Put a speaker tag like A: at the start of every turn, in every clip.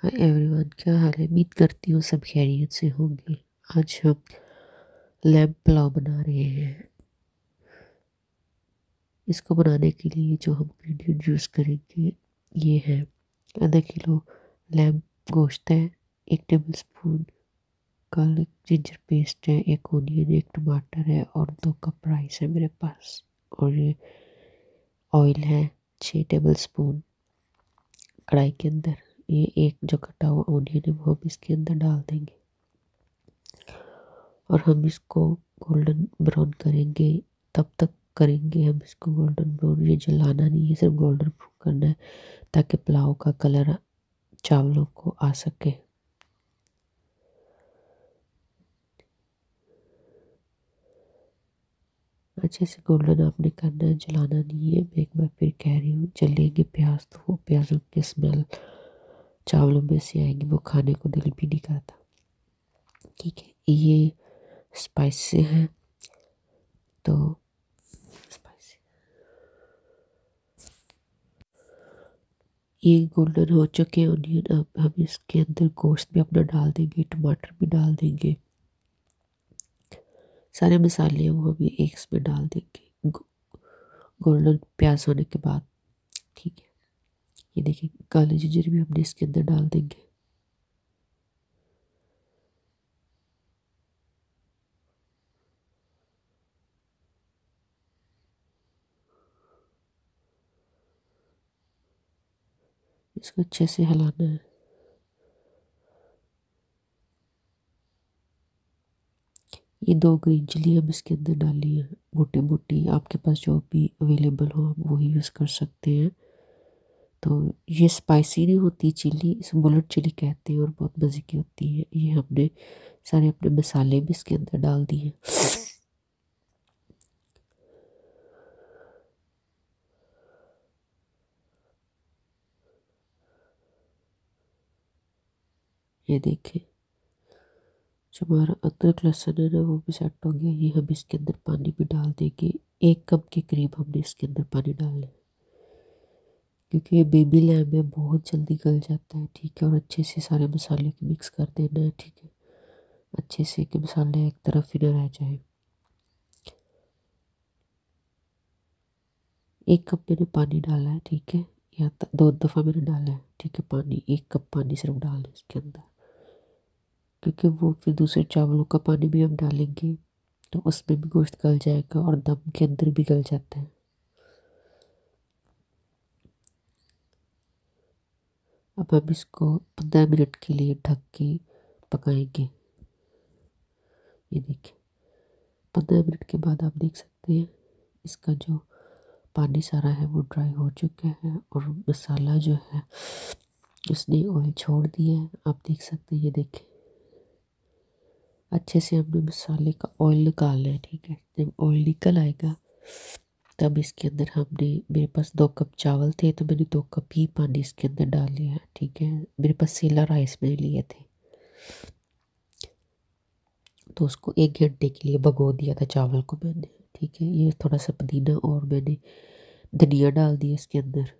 A: Hi everyone, क्या हाल है। उम्मीद करती हूँ सब खैरियत से होंगे। आज हम लैम्प पुलाव बना रहे हैं। इसको बनाने के लिए जो हम इंग्रेडिएंट यूज़ करेंगे ये है आधा किलो लैम्प गोश्त है, 1 table spoon garlic ginger paste है, 1 ऑनियन, 1 टमाटर है और 2 कप राइस है मेरे पास। और ये ऑयल है 6 टेबल स्पून कढ़ाई के अंदर। ये एक जो कटा हुआ ऑनियन है वो हम इसके अंदर डाल देंगे और हम इसको गोल्डन ब्राउन करेंगे। तब तक करेंगे हम इसको गोल्डन ब्राउन, ये जलाना नहीं है, सिर्फ गोल्डन ब्राउन करना है ताकि पुलाव का कलर चावलों को आ सके। अच्छे से गोल्डन आपने करना है, जलाना नहीं है। मैं एक बार फिर कह रही हूँ, जलेंगे प्याज तो वो प्याजों की स्मेल चावलों में से आएगी, वो खाने को दिल भी नहीं करता। ठीक है, ये स्पाइसी है तो स्पाइसी ये गोल्डन हो चुके हैं ऑनियन। अब हम इसके अंदर गोश्त भी अपना डाल देंगे, टमाटर भी डाल देंगे, सारे मसाले वो भी एक इसमें डाल देंगे गोल्डन प्याज होने के बाद। ठीक है, ये देखिए काली जिंजर भी हमने इसके अंदर डाल देंगे। इसको अच्छे से हिलाना है। ये 2 ग्रीन चिली हम इसके अंदर डाली है, मोटी मोटी। आपके पास जो भी अवेलेबल हो आप वही यूज़ कर सकते हैं। तो ये स्पाइसी नहीं होती चिली, इसे बुलेट चिली कहते हैं और बहुत मज़े की होती है। ये हमने सारे अपने मसाले भी इसके अंदर डाल दिए। ये देखिए जो हमारा अदरक लहसुन है ना वो भी सेट हो गया। ये हम इसके अंदर पानी भी डाल देंगे, 1 कप के करीब हमने इसके अंदर पानी डालना है क्योंकि ये बेबी लैम्प है, बहुत जल्दी गल जाता है। ठीक है, और अच्छे से सारे मसाले को मिक्स कर देना है। ठीक है, अच्छे से कि मसाले एक तरफ ही ना रह जाए। 1 कप मैंने पानी डाला है। ठीक है, या 2 दफ़ा मैंने डाला है। ठीक है, पानी 1 कप पानी सिर्फ डालना है इसके अंदर, क्योंकि वो फिर दूसरे चावलों का पानी भी हम डालेंगे तो उसमें भी गोश्त गल जाएगा और दम के अंदर भी गल जाता है। अब हम इसको 15 मिनट के लिए ढक के पकाएंगे। ये देखिए 15 मिनट के बाद आप देख सकते हैं इसका जो पानी सारा है वो ड्राई हो चुका है और मसाला जो है उसने ऑयल छोड़ दिया है। आप देख सकते हैं, ये देखें अच्छे से हमने मसाले का ऑयल निकालना है। ठीक है, जब ऑयल निकल आएगा तब इसके अंदर हमने, मेरे पास 2 कप चावल थे तो मैंने 2 कप ही पानी इसके अंदर डाल लिया है। ठीक है, मेरे पास सेला राइस मैंने लिए थे तो उसको 1 घंटे के लिए भगो दिया था चावल को मैंने। ठीक है, ये थोड़ा सा पुदीना और मैंने धनिया डाल दिया इसके अंदर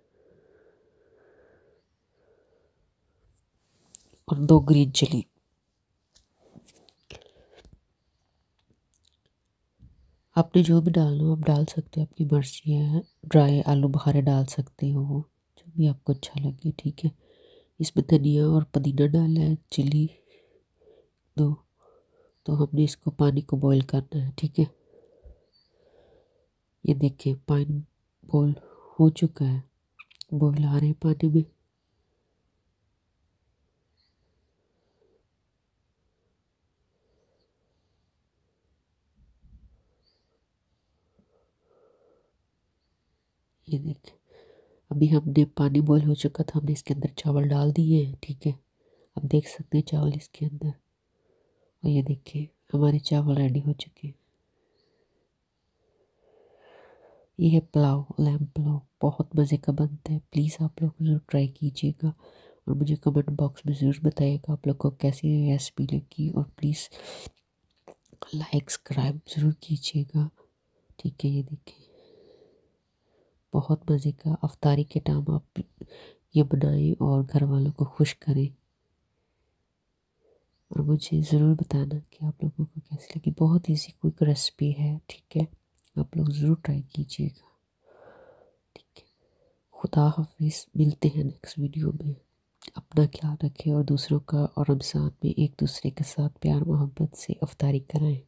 A: और 2 ग्रीन चिली। आपने जो भी डालना हो आप डाल सकते हो, आपकी मर्जी है। ड्राई आलू बुखारे डाल सकते हो, जो भी आपको अच्छा लगे। ठीक है, इसमें धनिया और पुदीना डाला है, चिली दो। तो हमने इसको पानी को बॉईल करना है। ठीक है, ये देखिए पानी बॉईल हो चुका है, बॉईल आ रहे हैं पानी में। ये देखिए अभी हमने पानी बॉईल हो चुका था, हमने इसके अंदर चावल डाल दिए हैं। ठीक है, आप देख सकते हैं चावल इसके अंदर, और ये देखिए हमारे चावल रेडी हो चुके हैं। ये है पुलाव, लैम्प पुलाव, बहुत मज़े का बनता है। प्लीज़ आप लोग ज़रूर ट्राई कीजिएगा और मुझे कमेंट बॉक्स में ज़रूर बताइएगा आप लोग को कैसी रेसिपी लगी। और प्लीज़ लाइक सब्सक्राइब ज़रूर कीजिएगा। ठीक है, ये देखिए बहुत मज़े का, अफ्तारी के टाइम आप ये बनाएं और घर वालों को खुश करें। और मुझे ज़रूर बताना कि आप लोगों को कैसी लगी। बहुत ईजी क्विक रेसिपी है, ठीक है, आप लोग ज़रूर ट्राई कीजिएगा, ठीक है। खुदा हाफिज़, मिलते हैं नेक्स्ट वीडियो में। अपना ख्याल रखें और दूसरों का, और रमज़ान में एक दूसरे के साथ प्यार मोहब्बत से इफ्तारी कराएं।